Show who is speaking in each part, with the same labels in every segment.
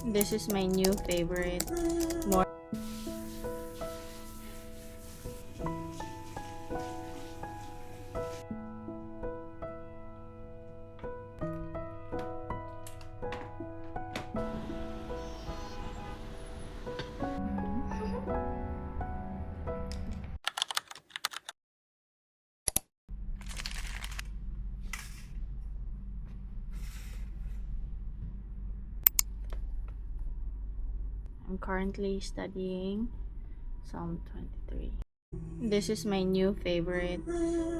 Speaker 1: This is my new favorite. More. I'm currently studying Psalm 23. This is my new favorite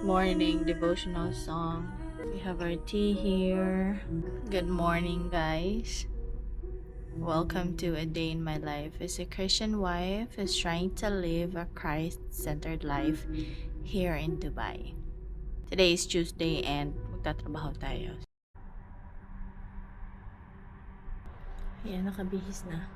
Speaker 1: morning devotional song. We have our tea here. Good morning, guys. Welcome to a day in my life as a Christian wife who's trying to live a Christ-centered life here in Dubai. Today is Tuesday and magtatrabaho tayo. Ayan, nakabihis na.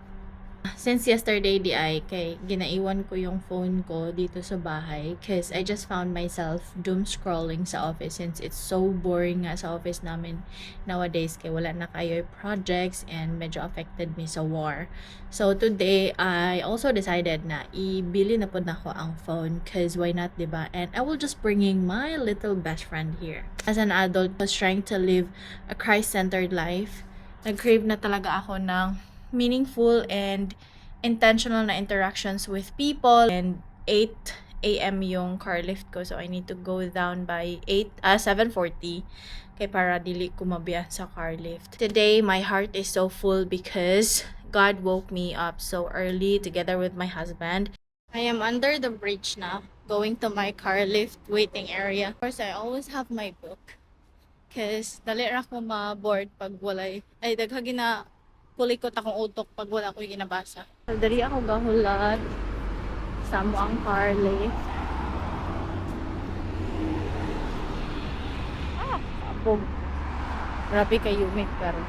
Speaker 1: Since yesterday, kay ginaiwan ko yung phone ko dito sa bahay because I just found myself doom scrolling sa office since it's so boring nga sa office namin nowadays kay wala na kayo projects and medyo affected me sa war. So today, I also decided na ibili na po na ako ang phone because why not, diba? And I will just bringing my little best friend here. As an adult, was trying to live a Christ-centered life. Nag-crave na talaga ako ng meaningful and intentional na interactions with people. And 8 a.m. yung car lift ko, so I need to go down by 7:40 kay para dili ko mabiyahe sa car lift. Today my heart is so full because God woke me up so early together with my husband. I am under the bridge now, going to my car lift waiting area. Of course, I always have my book because dali ra ko ma-board pag walay ay daghagi na kulikot akong utok pag wala ko yung ginabasa. So, dali ako gahulat sa ang car lift. Kapog. Grabe kayo, may pero.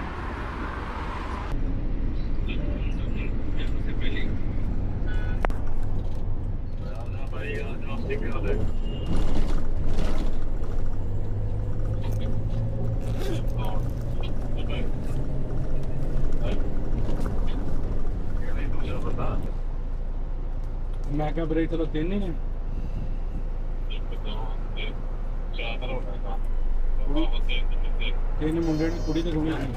Speaker 2: ਮੈਂ ਕਿਹਾ ਬ੍ਰੇਕ ਚਲੋ ਤਿੰਨ ਹੀ ਨੇ ਤਿੰਨ ਮੁੰਡੇ ਨੇ ਕੁੜੀ ਤੇ ਕੁੜੀ ਸੀ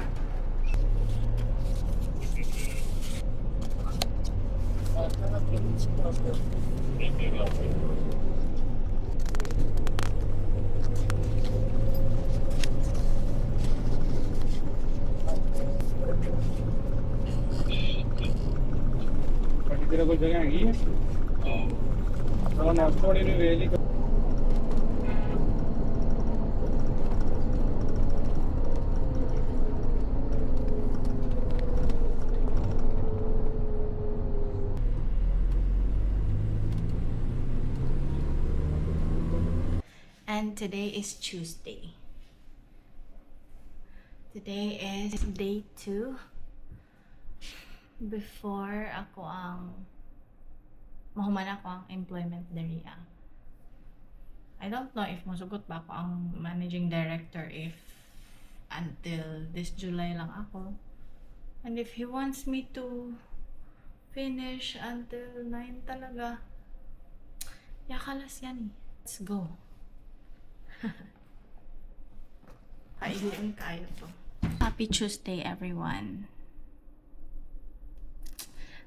Speaker 2: ਬਾਕੀ ਤੇਰੇ ਕੋਲ ਜਗ੍ਹਾ ਹੈਗੀ ਹੈ ਨਾ ਥੋੜੀ ਜਿਹੀ ਵੇਲੀ
Speaker 1: And today is Tuesday. Today is day 2 before mahuman ako ang employment area. I don't know if masugot ba ako ang managing director if until this July lang ako. And if he wants me to finish until 9 talaga, yakalas yan eh. Let's go. Kailin kayo to. Happy Tuesday, everyone.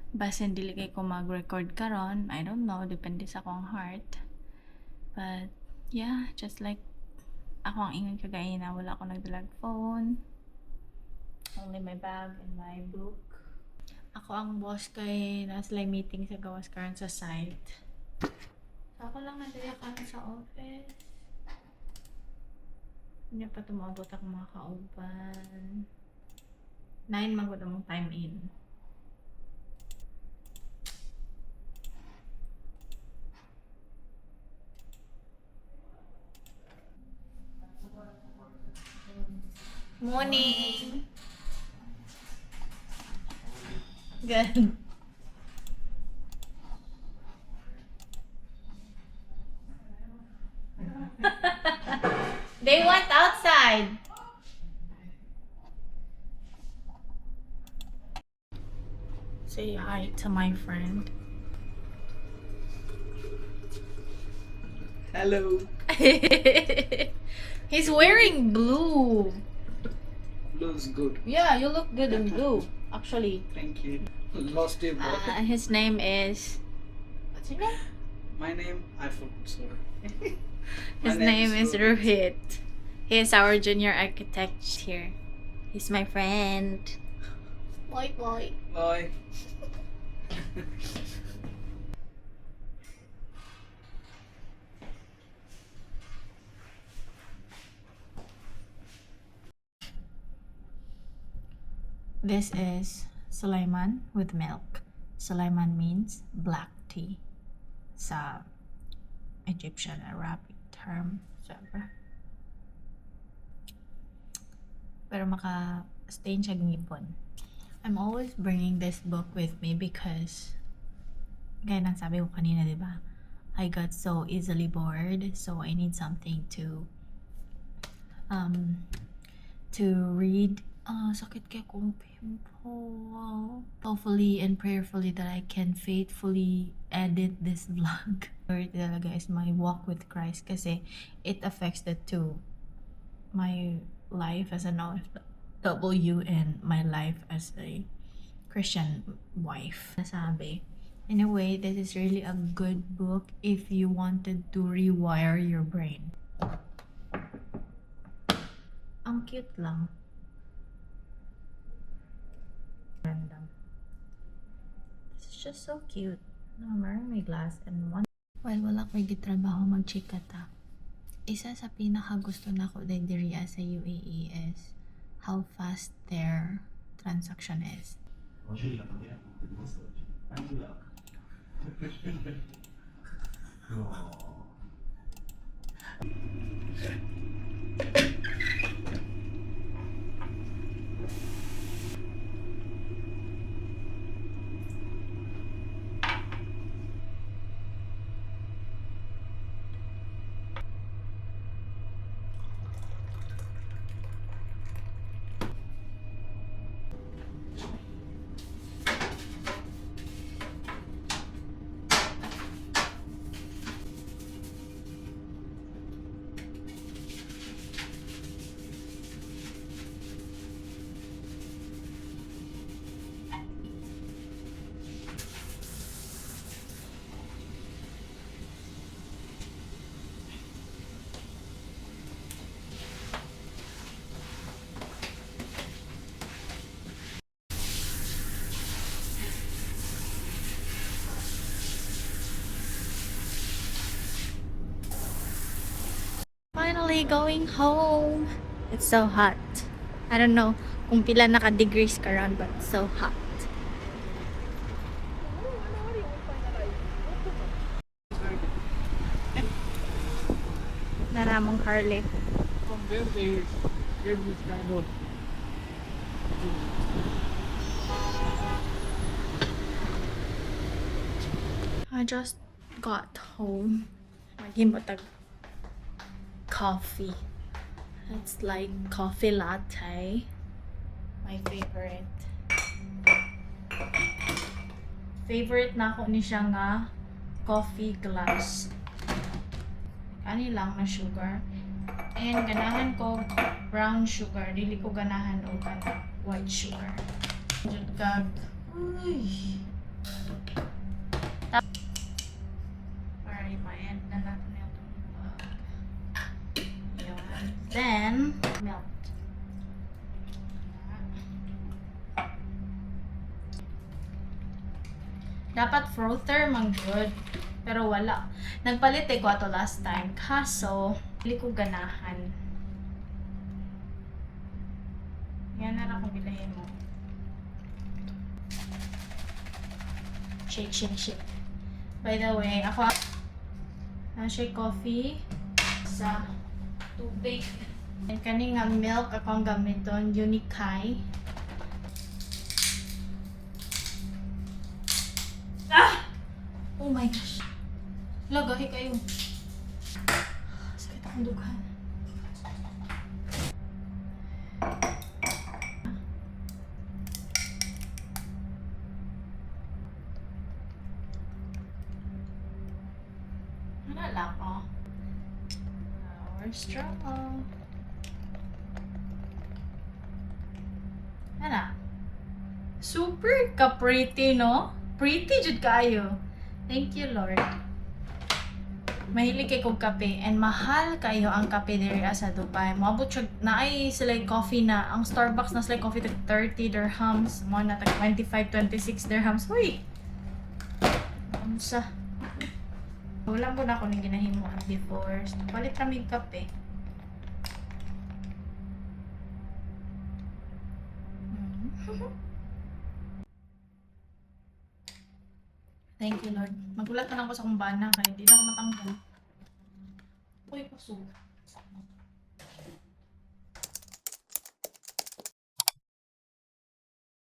Speaker 1: Basin dili kay ko mag-record karon, I don't know, depende sa akong heart. But yeah, just like ako ang ingon kagaya na wala ako nagdalag phone. Only my bag and my book. Ako ang boss kay nasa meeting sa gawas karon sa site. So ako lang nadaya karon sa office. Hindi pa tumabot ako mga kauban. 9 magod ang time in. Morning! Good. They went outside. Say hi to my friend.
Speaker 3: Hello.
Speaker 1: He's wearing blue.
Speaker 3: Looks good.
Speaker 1: Yeah, you look good in blue. Actually,
Speaker 3: Thank you. Lost your boy.
Speaker 1: his name is. What's your name?
Speaker 3: My name, I forgot, sorry.
Speaker 1: His
Speaker 3: My
Speaker 1: name is
Speaker 3: Rohit.
Speaker 1: Rohit. He is our junior architect here. He's my friend. Boy, boy.
Speaker 3: Bye.
Speaker 1: This is Sulaiman with milk. Sulaiman means black tea sa Egyptian Arabic term. Siyempre. Pero maka-stain siya ngipon. I'm always bringing this book with me because gaya ng sabi ko kanina, di ba? I got so easily bored, so I need something to read. Sakit kaya kong pimple. Hopefully and prayerfully that I can faithfully edit this vlog. Or talaga is my walk with Christ kasi it affects the two. My life as an OFW and my life as a Christian wife. Nasabi. In a way, this is really a good book if you wanted to rewire your brain. Ang cute lang. Random. This is just so cute. No, meron may glass and one. Well, wala ko gitrabaho mag-chika ta. Isa sa pinaka gusto na ko diri sa UAE is how fast their transaction is. Finally going home. It's so hot. I don't know kung pila naka-degrees karon but it's so hot. Naramong Harley.
Speaker 2: From there they get this kind of
Speaker 1: I just got home. Maghimotag coffee. It's like coffee latte. My favorite. Favorite na ako ni siya nga coffee glass. Ani lang na sugar. And ganahan ko brown sugar. Dili ko ganahan o white sugar. Jud kag uy. Para i-end na natin yung yun. Then milk. Dapat frother man good. Pero wala. Nagpalit ko ato last time. Kaso, hindi ko ganahan. Yan na lang kung bilahin mo. Shake, shake, shake. By the way, ako shake coffee sa tubig. And kaning nga milk akong gamiton, Unikai. Oh my gosh. Lagahi kayo. Sakit akong dugan. Wala ko. Power straw. Ano? Super ka-pretty, no? Pretty jud kayo. Thank you, Lord. Mahilig kay kog kape and mahal kayo ang kape diri sa Dubai. Moabot siya naay sila coffee na ang Starbucks na sila coffee tag 30 dirhams, mo na tag 25 26 dirhams. Hoy. Unsa? Wala po na ako ning ginahimuan before. Palit kami kape. Thank you, Lord. Magulat na lang ako sa kumbana kaya di na ako matanggal. Uy, paso.